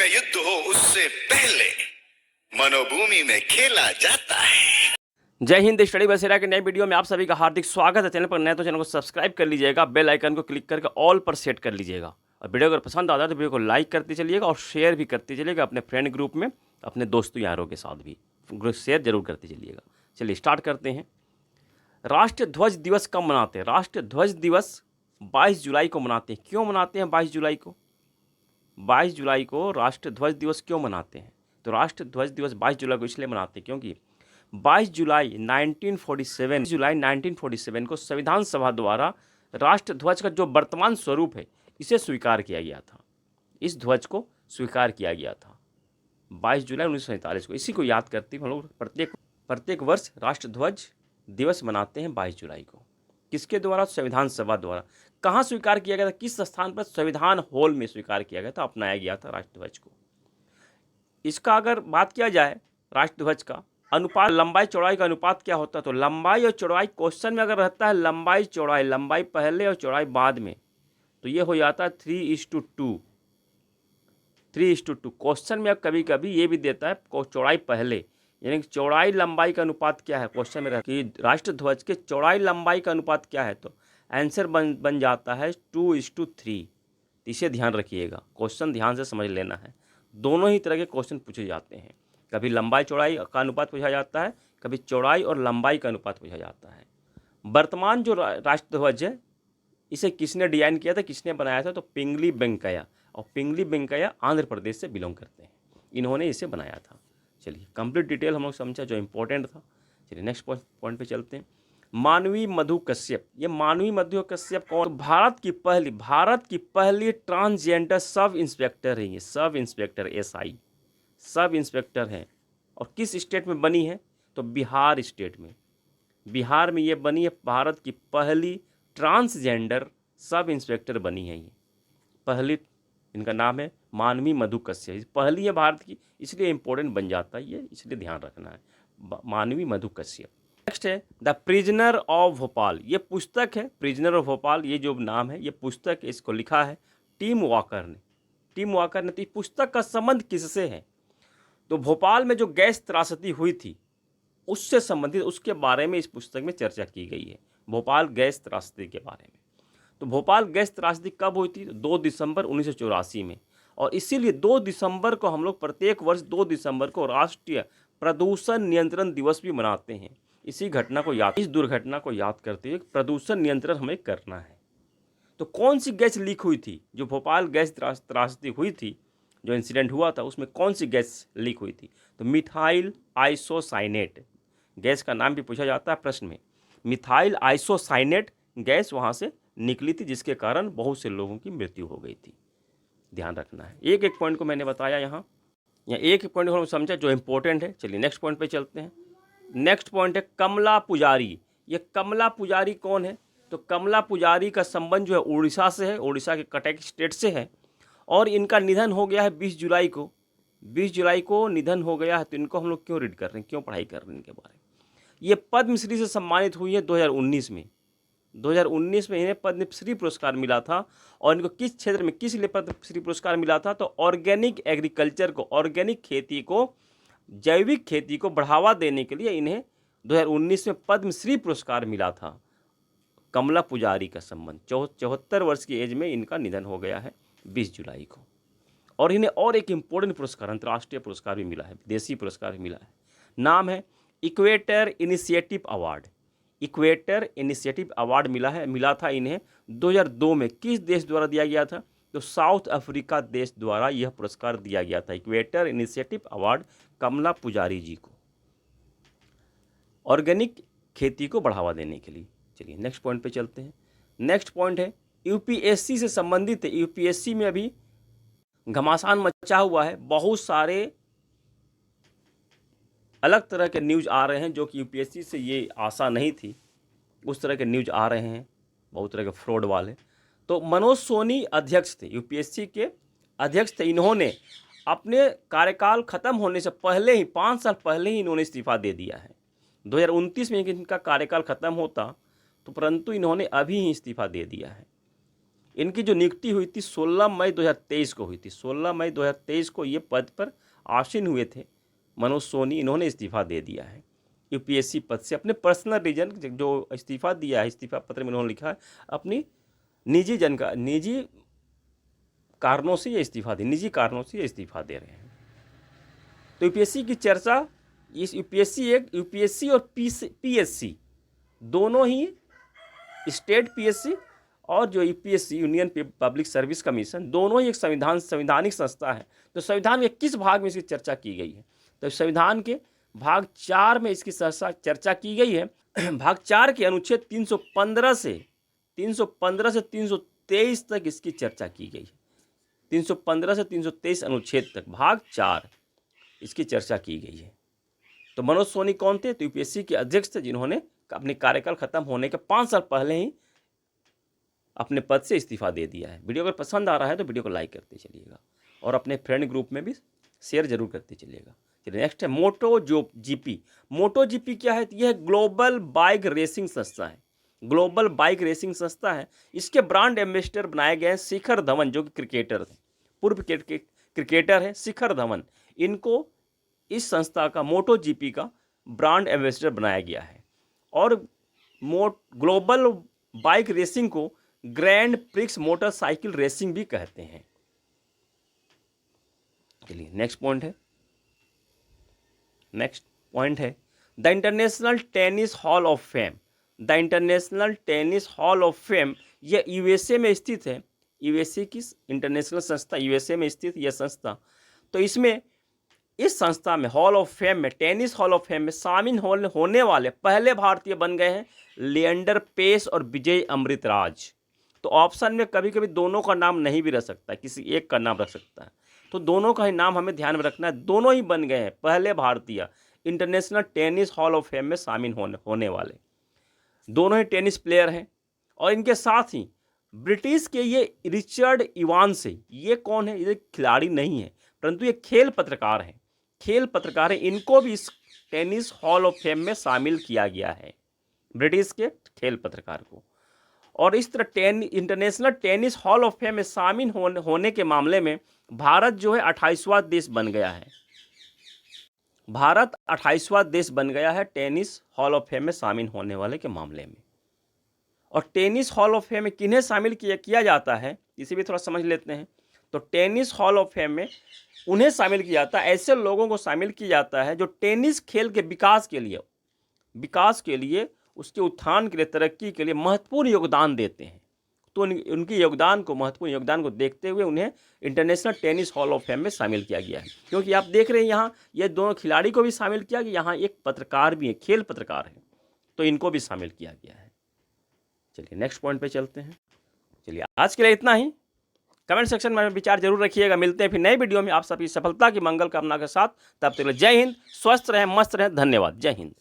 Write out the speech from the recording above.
युद्ध हो उससे पहले मनोभूमि में खेला जाता है। जय हिंद। स्टडी बसेरा के नए वीडियो में आप सभी का हार्दिक स्वागत है। चैनल पर नए तो चैनल को सब्सक्राइब कर लीजिएगा, बेल आइकन को क्लिक करके ऑल पर सेट कर लीजिएगा और वीडियो अगर पसंद आता है तो वीडियो को लाइक करते चलिएगा और शेयर भी करते चलिएगा अपने फ्रेंड ग्रुप में, अपने दोस्तों यारों के साथ भी शेयर जरूर करते चलिएगा। चलिए स्टार्ट करते हैं। राष्ट्रीय ध्वज दिवस कब मनाते हैं? राष्ट्रीय ध्वज दिवस 22 जुलाई को मनाते हैं। क्यों मनाते हैं 22 जुलाई को? 22 जुलाई को राष्ट्रीय ध्वज दिवस क्यों मनाते हैं? तो राष्ट्रीय ध्वज दिवस 22 जुलाई को इसलिए मनाते हैं क्योंकि 22 जुलाई 1947 को संविधान सभा द्वारा राष्ट्रीय ध्वज का जो वर्तमान स्वरूप है इसे स्वीकार किया गया था। इस ध्वज को स्वीकार किया गया था 22 जुलाई 1947 को। इसी को याद करते हुए हम लोग प्रत्येक वर्ष राष्ट्रीय ध्वज दिवस मनाते हैं 22 जुलाई को। किसके द्वारा? संविधान सभा द्वारा। कहाँ स्वीकार किया गया था? किस स्थान पर? संविधान हॉल में स्वीकार किया गया था, अपनाया गया था राष्ट्रीय ध्वज को। इसका अगर बात किया जाए राष्ट्रीय ध्वज का अनुपात, लंबाई चौड़ाई का अनुपात क्या होता है? तो लंबाई और चौड़ाई क्वेश्चन में अगर रहता है लंबाई चौड़ाई, लंबाई पहले और चौड़ाई बाद में, तो ये हो जाता है 3:2। 3:2 क्वेश्चन में कभी कभी ये भी देता है चौड़ाई पहले, यानी कि चौड़ाई लंबाई का अनुपात क्या है क्वेश्चन में रहता है कि राष्ट्रीय ध्वज के चौड़ाई लंबाई का अनुपात क्या है, तो आंसर बन जाता है 2:3। इसे ध्यान रखिएगा, क्वेश्चन ध्यान से समझ लेना है। दोनों ही तरह के क्वेश्चन पूछे जाते हैं, कभी लंबाई चौड़ाई का अनुपात पूछा जाता है, कभी चौड़ाई और लंबाई का अनुपात पूछा जाता है। वर्तमान जो राष्ट्रीय ध्वज है इसे किसने डिजाइन किया था, किसने बनाया था? तो पिंगली वेंकैया। और पिंगली वेंकैया आंध्र प्रदेश से बिलोंग करते हैं, इन्होंने इसे बनाया था। चलिए कंप्लीट डिटेल हम लोग समझा जो इम्पोर्टेंट था। चलिए नेक्स्ट पॉइंट पे चलते हैं। मानवी मधु कश्यप। ये मानवी मधु कश्यप कौन? भारत की पहली ट्रांसजेंडर सब इंस्पेक्टर है। ये sub inspector SI sub inspector हैं। और किस स्टेट में बनी है? तो बिहार स्टेट में। बिहार में ये बनी है, भारत की पहली ट्रांसजेंडर सब इंस्पेक्टर बनी है। ये पहली, इनका नाम है मानवी मधु कश्यप। पहली है भारत की, इसलिए इंपॉर्टेंट बन जाता है ये, इसलिए ध्यान रखना है, मानवी मधु कश्यप। नेक्स्ट है द प्रिजनर ऑफ भोपाल। ये पुस्तक है, प्रिजनर ऑफ भोपाल ये जो नाम है, ये पुस्तक है, इसको लिखा है टिम वॉकर ने। तो इस पुस्तक का संबंध किससे है? तो भोपाल में जो गैस त्रासदी हुई थी उससे संबंधित, उसके बारे में इस पुस्तक में चर्चा की गई है, भोपाल गैस त्रासदी के बारे में। तो भोपाल गैस त्रासदी कब हुई थी? 2 दिसंबर 1984 में। और इसीलिए 2 दिसंबर को हम लोग प्रत्येक वर्ष 2 दिसंबर को राष्ट्रीय प्रदूषण नियंत्रण दिवस भी मनाते हैं। इस दुर्घटना को याद करते हुए प्रदूषण नियंत्रण हमें करना है। तो कौन सी गैस लीक हुई थी? जो भोपाल गैस त्रासदी हुई थी, जो इंसिडेंट हुआ था, उसमें कौन सी गैस लीक हुई थी? तो मिथाइल आइसोसाइनेट गैस का नाम भी पूछा जाता है प्रश्न में। मिथाइल आइसोसाइनेट गैस वहाँ से निकली थी, जिसके कारण बहुत से लोगों की मृत्यु हो गई थी। ध्यान रखना है, एक एक पॉइंट को मैंने बताया यहाँ एक एक पॉइंट को हम समझा जो इंपॉर्टेंट है। चलिए नेक्स्ट पॉइंट पे चलते हैं। नेक्स्ट पॉइंट है कमला पुजारी। ये कमला पुजारी कौन है? तो कमला पुजारी का संबंध जो है उड़ीसा से है, उड़ीसा के कटक स्टेट से है। और इनका निधन हो गया है 20 जुलाई को। 20 जुलाई को निधन हो गया है। तो इनको हम लोग क्यों रीड कर रहे हैं, क्यों पढ़ाई कर रहे हैं इनके बारे में? ये पद्मश्री से सम्मानित हुई है 2019 में। 2019 में इन्हें पद्मश्री पुरस्कार मिला था। और इनको किस क्षेत्र में, किस लिए पद्मश्री पुरस्कार मिला था? तो ऑर्गेनिक एग्रीकल्चर को, ऑर्गेनिक खेती को, जैविक खेती को बढ़ावा देने के लिए इन्हें 2019 में पद्मश्री पुरस्कार मिला था। कमला पुजारी का संबंध 74 वर्ष की एज में इनका निधन हो गया है 20 जुलाई को। और इन्हें और एक इम्पोर्टेंट पुरस्कार, अंतर्राष्ट्रीय पुरस्कार भी मिला है, विदेशी पुरस्कार भी मिला है। नाम है equator initiative award. Equator initiative award मिला था इन्हें 2002 में। किस देश द्वारा दिया गया था? तो साउथ अफ्रीका देश द्वारा यह पुरस्कार दिया गया था, इक्वेटर इनिशिएटिव अवार्ड कमला पुजारी जी को, ऑर्गेनिक खेती को बढ़ावा देने के लिए। चलिए नेक्स्ट पॉइंट पे चलते हैं। नेक्स्ट पॉइंट है यूपीएससी से संबंधित है। यूपीएससी में अभी घमासान मचा हुआ है, बहुत सारे अलग तरह के न्यूज़ आ रहे हैं जो कि यूपीएससी से ये आशा नहीं थी, उस तरह के न्यूज़ आ रहे हैं, बहुत तरह के फ्रॉड वाले। तो मनोज सोनी अध्यक्ष थे, यूपीएससी के अध्यक्ष थे। इन्होंने अपने कार्यकाल खत्म होने से पहले ही, 5 साल पहले ही इन्होंने इस्तीफा दे दिया है। 2029 में इनका कार्यकाल खत्म होता तो, परंतु इन्होंने अभी ही इस्तीफा दे दिया है। इनकी जो नियुक्ति हुई थी 16 मई 2023 को हुई थी। 16 मई 2023 को ये पद पर आसीन हुए थे मनोज सोनी। इन्होंने इस्तीफा दे दिया है यूपीएससी पद से। अपने पर्सनल रीजन जो इस्तीफा दिया है, इस्तीफा पत्र में उन्होंने लिखा है अपनी निजी कारणों से ये इस्तीफा दे रहे हैं। तो यूपीएससी की चर्चा, इस यूपीएससी और पीएससी दोनों ही, स्टेट पीएससी और जो UPSC union public service commission, दोनों ही एक संवैधानिक संस्था है। तो संविधान के किस भाग में इसकी चर्चा की गई है? तो संविधान के भाग 4 में इसकी चर्चा की गई है। भाग 4 के अनुच्छेद 315 से 323 तक इसकी चर्चा की गई है। 315 से 323 अनुच्छेद तक भाग 4 इसकी चर्चा की गई है। तो मनोज सोनी कौन थे? तो यूपीएससी के अध्यक्ष थे, जिन्होंने अपने कार्यकाल खत्म होने के 5 साल पहले ही अपने पद से इस्तीफा दे दिया है। वीडियो अगर पसंद आ रहा है तो वीडियो को लाइक करते चलिएगा और अपने फ्रेंड ग्रुप में भी शेयर जरूर करते चलिएगा। चलिए नेक्स्ट है मोटो जीपी। मोटो जीपी क्या है? यह क्लोबल बाइक रेसिंग संस्था है। ग्लोबल बाइक रेसिंग संस्था है। इसके ब्रांड एम्बेसडर बनाए गए हैं शिखर धवन, जो कि क्रिकेटर थे, पूर्व क्रिकेटर है शिखर धवन। इनको इस संस्था का, मोटो जीपी का ब्रांड एम्बेसडर बनाया गया है। और ग्लोबल बाइक रेसिंग को ग्रैंड प्रिक्स मोटरसाइकिल रेसिंग भी कहते हैं। चलिए नेक्स्ट पॉइंट है the international tennis hall of fame. The international tennis hall of fame यह यूएसए में स्थित है। यूएसए की इंटरनेशनल संस्था, यूएसए में स्थित यह संस्था। तो इस संस्था में हॉल ऑफ फेम में, टेनिस हॉल ऑफ फेम में शामिल होने वाले पहले भारतीय बन गए हैं लिएंडर पेस और विजय अमृतराज। तो ऑप्शन में कभी कभी दोनों का नाम नहीं भी रख सकता है, किसी एक का नाम रख सकता है। तो दोनों का ही नाम हमें ध्यान में रखना है। दोनों ही बन गए हैं पहले भारतीय international tennis hall of fame में शामिल होने वाले। दोनों ही टेनिस प्लेयर हैं। और इनके साथ ही ब्रिटिश के ये रिचर्ड इवांस है। ये कौन है? ये खिलाड़ी नहीं है, परंतु ये खेल पत्रकार हैं। इनको भी इस टेनिस हॉल ऑफ फेम में शामिल किया गया है, ब्रिटिश के खेल पत्रकार को। और इस तरह international tennis hall of fame में शामिल होने के मामले में भारत जो है 28वां देश बन गया है। भारत 28वां देश बन गया है टेनिस हॉल ऑफ फेम में शामिल होने वाले के मामले में। और टेनिस हॉल ऑफ फेम में किन्हें शामिल किया जाता है, इसे भी थोड़ा समझ लेते हैं। तो टेनिस हॉल ऑफ फेम में उन्हें शामिल किया जाता है, ऐसे लोगों को शामिल किया जाता है जो टेनिस खेल के विकास के लिए, उसके उत्थान के लिए, तरक्की के लिए महत्वपूर्ण योगदान देते हैं। तो उनके महत्वपूर्ण योगदान को देखते हुए उन्हें international tennis hall of fame में शामिल किया गया है। क्योंकि आप देख रहे हैं यहाँ ये दोनों खिलाड़ी को भी शामिल किया गया, यहाँ एक पत्रकार भी है, खेल पत्रकार है, तो इनको भी शामिल किया गया है। चलिए नेक्स्ट पॉइंट पे चलते हैं। चलिए आज के लिए इतना ही। कमेंट सेक्शन में विचार जरूर रखिएगा। मिलते हैं फिर नई वीडियो में आप सभी सफलता की मंगल कामना के साथ। तब तक जय हिंद, स्वस्थ रहें, मस्त रहें। धन्यवाद। जय हिंद।